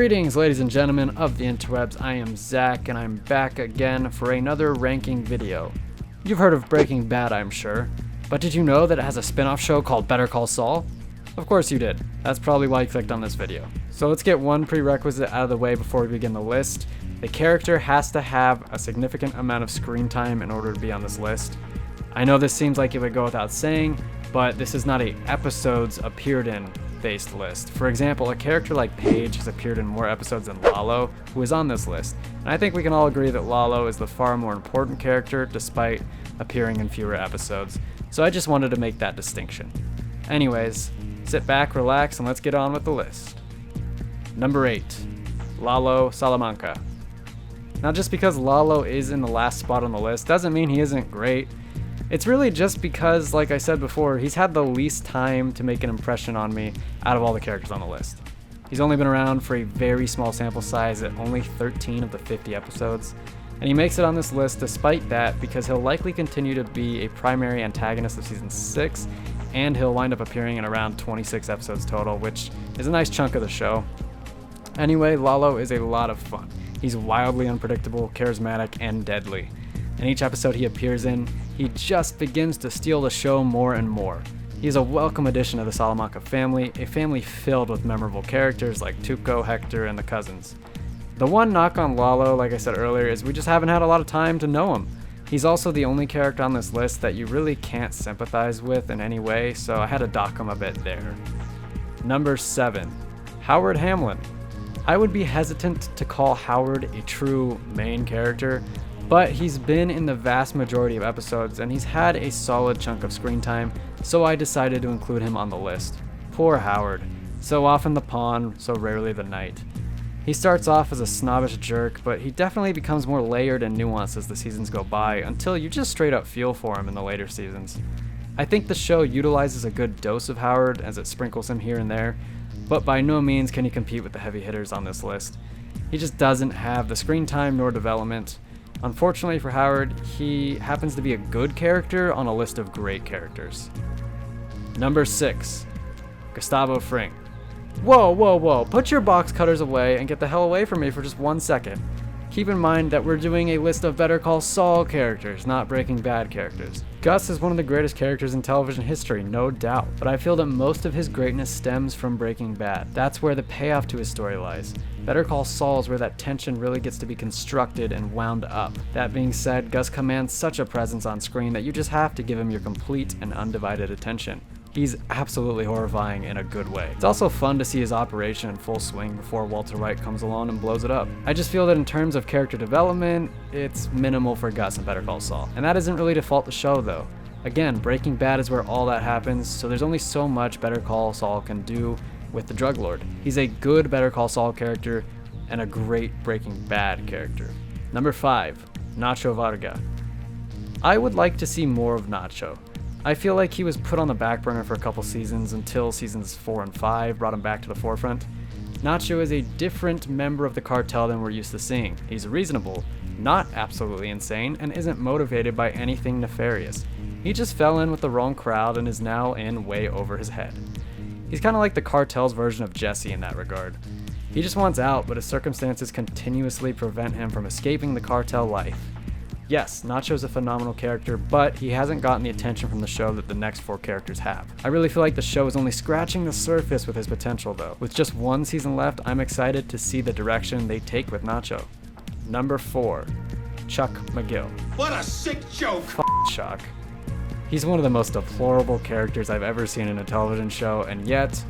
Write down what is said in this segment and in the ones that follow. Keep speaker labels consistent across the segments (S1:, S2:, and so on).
S1: Greetings, ladies and gentlemen of the interwebs. I am Zach, and I'm back again for another ranking video. You've heard of Breaking Bad, I'm sure, but did you know that it has a spin-off show called Better Call Saul? Of course you did. That's probably why you clicked on this video. So let's get one prerequisite out of the way before we begin the list. The character has to have a significant amount of screen time in order to be on this list. I know this seems like it would go without saying, but this is not a episodes appeared in based list. For example, a character like Paige has appeared in more episodes than Lalo, who is on this list. And I think we can all agree that Lalo is the far more important character despite appearing in fewer episodes. So I just wanted to make that distinction. Anyways, sit back, relax, and let's get on with the list. Number 8, Lalo Salamanca. Now just because Lalo is in the last spot on the list doesn't mean he isn't great. It's really just because, like I said before, he's had the least time to make an impression on me out of all the characters on the list. He's only been around for a very small sample size at only 13 of the 50 episodes, and he makes it on this list despite that because he'll likely continue to be a primary antagonist of season 6, and he'll wind up appearing in around 26 episodes total, which is a nice chunk of the show. Anyway, Lalo is a lot of fun. He's wildly unpredictable, charismatic, and deadly. In each episode he appears in, he just begins to steal the show more and more. He is a welcome addition to the Salamanca family, a family filled with memorable characters like Tuco, Hector, and the cousins. The one knock on Lalo, like I said earlier, is we just haven't had a lot of time to know him. He's also the only character on this list that you really can't sympathize with in any way, so I had to dock him a bit there. Number 7, Howard Hamlin. I would be hesitant to call Howard a true main character, but he's been in the vast majority of episodes and he's had a solid chunk of screen time, so I decided to include him on the list. Poor Howard. So often the pawn, so rarely the knight. He starts off as a snobbish jerk, but he definitely becomes more layered and nuanced as the seasons go by until you just straight up feel for him in the later seasons. I think the show utilizes a good dose of Howard as it sprinkles him here and there, but by no means can he compete with the heavy hitters on this list. He just doesn't have the screen time nor development. Unfortunately for Howard, he happens to be a good character on a list of great characters. Number 6, Gustavo Fring. Whoa, put your box cutters away and get the hell away from me for just 1 second. Keep in mind that we're doing a list of Better Call Saul characters, not Breaking Bad characters. Gus is one of the greatest characters in television history, no doubt, but I feel that most of his greatness stems from Breaking Bad. That's where the payoff to his story lies. Better Call Saul is where that tension really gets to be constructed and wound up. That being said, Gus commands such a presence on screen that you just have to give him your complete and undivided attention. He's absolutely horrifying in a good way. It's also fun to see his operation in full swing before Walter White comes along and blows it up. I just feel that in terms of character development, it's minimal for Gus in Better Call Saul. And that isn't really to fault the show though. Again, Breaking Bad is where all that happens, so there's only so much Better Call Saul can do with the drug lord. He's a good Better Call Saul character and a great Breaking Bad character. Number 5, Nacho Varga. I would like to see more of Nacho. I feel like he was put on the back burner for a couple seasons until seasons 4 and 5 brought him back to the forefront. Nacho is a different member of the cartel than we're used to seeing. He's reasonable, not absolutely insane, and isn't motivated by anything nefarious. He just fell in with the wrong crowd and is now in way over his head. He's kind of like the cartel's version of Jesse in that regard. He just wants out, but his circumstances continuously prevent him from escaping the cartel life. Yes, Nacho's a phenomenal character, but he hasn't gotten the attention from the show that the next 4 characters have. I really feel like the show is only scratching the surface with his potential though. With just 1 season left, I'm excited to see the direction they take with Nacho. Number 4, Chuck McGill.
S2: What a sick joke!
S1: Chuck. He's one of the most deplorable characters I've ever seen in a television show, and yet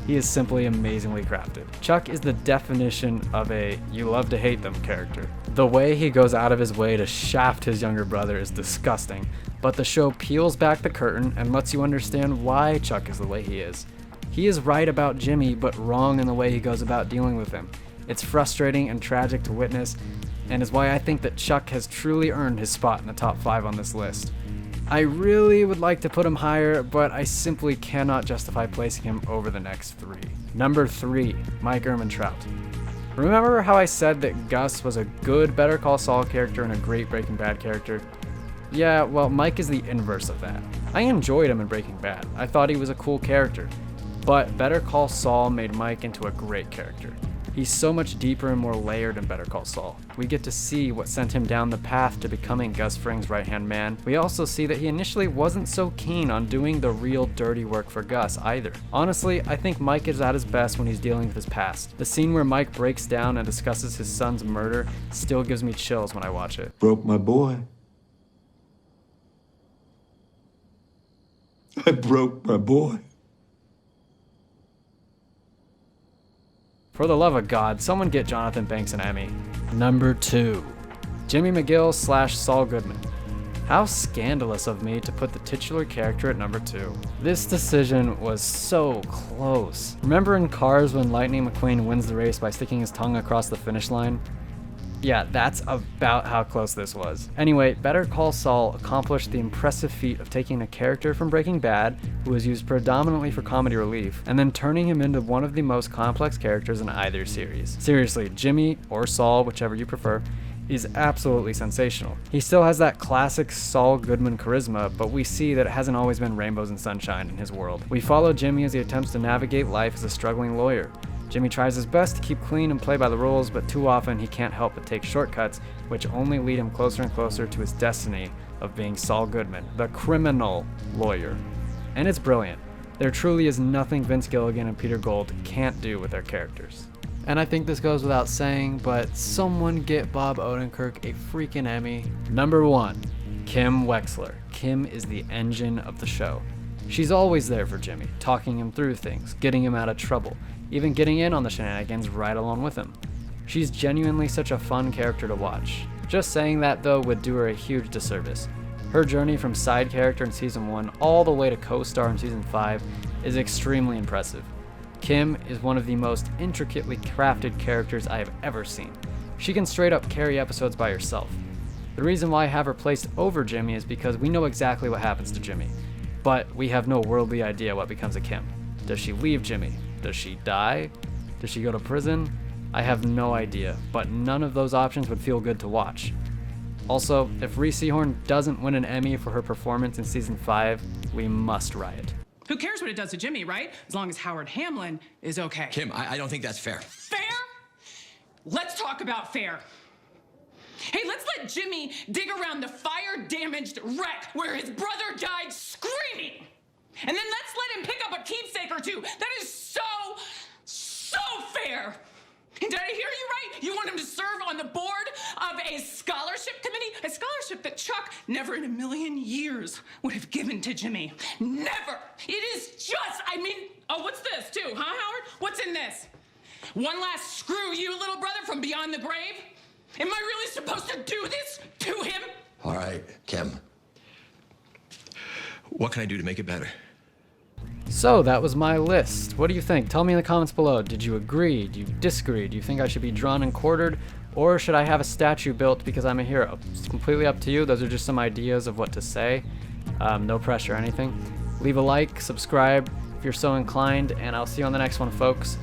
S1: he is simply amazingly crafted. Chuck is the definition of a you love to hate them character. The way he goes out of his way to shaft his younger brother is disgusting, but the show peels back the curtain and lets you understand why Chuck is the way he is. He is right about Jimmy, but wrong in the way he goes about dealing with him. It's frustrating and tragic to witness, and is why I think that Chuck has truly earned his spot in the top 5 on this list. I really would like to put him higher, but I simply cannot justify placing him over the next 3. Number 3, Mike Ehrmantraut. Remember how I said that Gus was a good Better Call Saul character and a great Breaking Bad character? Yeah, well, Mike is the inverse of that. I enjoyed him in Breaking Bad. I thought he was a cool character. But Better Call Saul made Mike into a great character. He's so much deeper and more layered in Better Call Saul. We get to see what sent him down the path to becoming Gus Fring's right-hand man. We also see that he initially wasn't so keen on doing the real dirty work for Gus either. Honestly, I think Mike is at his best when he's dealing with his past. The scene where Mike breaks down and discusses his son's murder still gives me chills when I watch it.
S2: Broke my boy. I broke my boy.
S1: For the love of God, someone get Jonathan Banks an Emmy. Number 2. Jimmy McGill / Saul Goodman. How scandalous of me to put the titular character at number 2. This decision was so close. Remember in Cars when Lightning McQueen wins the race by sticking his tongue across the finish line? Yeah, that's about how close this was. Anyway, Better Call Saul accomplished the impressive feat of taking a character from Breaking Bad, who was used predominantly for comedy relief, and then turning him into one of the most complex characters in either series. Seriously, Jimmy, or Saul, whichever you prefer, is absolutely sensational. He still has that classic Saul Goodman charisma, but we see that it hasn't always been rainbows and sunshine in his world. We follow Jimmy as he attempts to navigate life as a struggling lawyer. Jimmy tries his best to keep clean and play by the rules, but too often he can't help but take shortcuts, which only lead him closer and closer to his destiny of being Saul Goodman, the criminal lawyer. And it's brilliant. There truly is nothing Vince Gilligan and Peter Gould can't do with their characters. And I think this goes without saying, but someone get Bob Odenkirk a freaking Emmy. Number 1, Kim Wexler. Kim is the engine of the show. She's always there for Jimmy, talking him through things, getting him out of trouble, even getting in on the shenanigans right along with him. She's genuinely such a fun character to watch. Just saying that though would do her a huge disservice. Her journey from side character in season 1 all the way to co-star in season 5 is extremely impressive. Kim is one of the most intricately crafted characters I have ever seen. She can straight up carry episodes by herself. The reason why I have her placed over Jimmy is because we know exactly what happens to Jimmy, but we have no worldly idea what becomes of Kim. Does she leave Jimmy? Does she die? Does she go to prison? I have no idea, but none of those options would feel good to watch. Also, if Reese Seahorn doesn't win an Emmy for her performance in season 5, we must riot.
S3: Who cares what it does to Jimmy, right? As long as Howard Hamlin is okay.
S4: Kim, I don't think that's fair.
S3: Fair? Let's talk about fair. Hey, let's let Jimmy dig around the fire-damaged wreck where his brother died screaming. And then let's let him pick up a keepsake or two. That is so fair. And did I hear you right? You want him to serve on the board of a scholarship committee? A scholarship that Chuck never in a million years would have given to Jimmy. Never. It is just, oh, what's this too, huh, Howard? What's in this? One last screw you, little brother, from beyond the grave? Am I really supposed to do this to him?
S4: All right, Kim. What can I do to make it better?
S1: So that was my list. What do you think? Tell me in the comments below. Did you agree? Do you disagree? Do you think I should be drawn and quartered? Or should I have a statue built because I'm a hero? It's completely up to you. Those are just some ideas of what to say. No pressure or anything. Leave a like, subscribe if you're so inclined, and I'll see you on the next one, folks.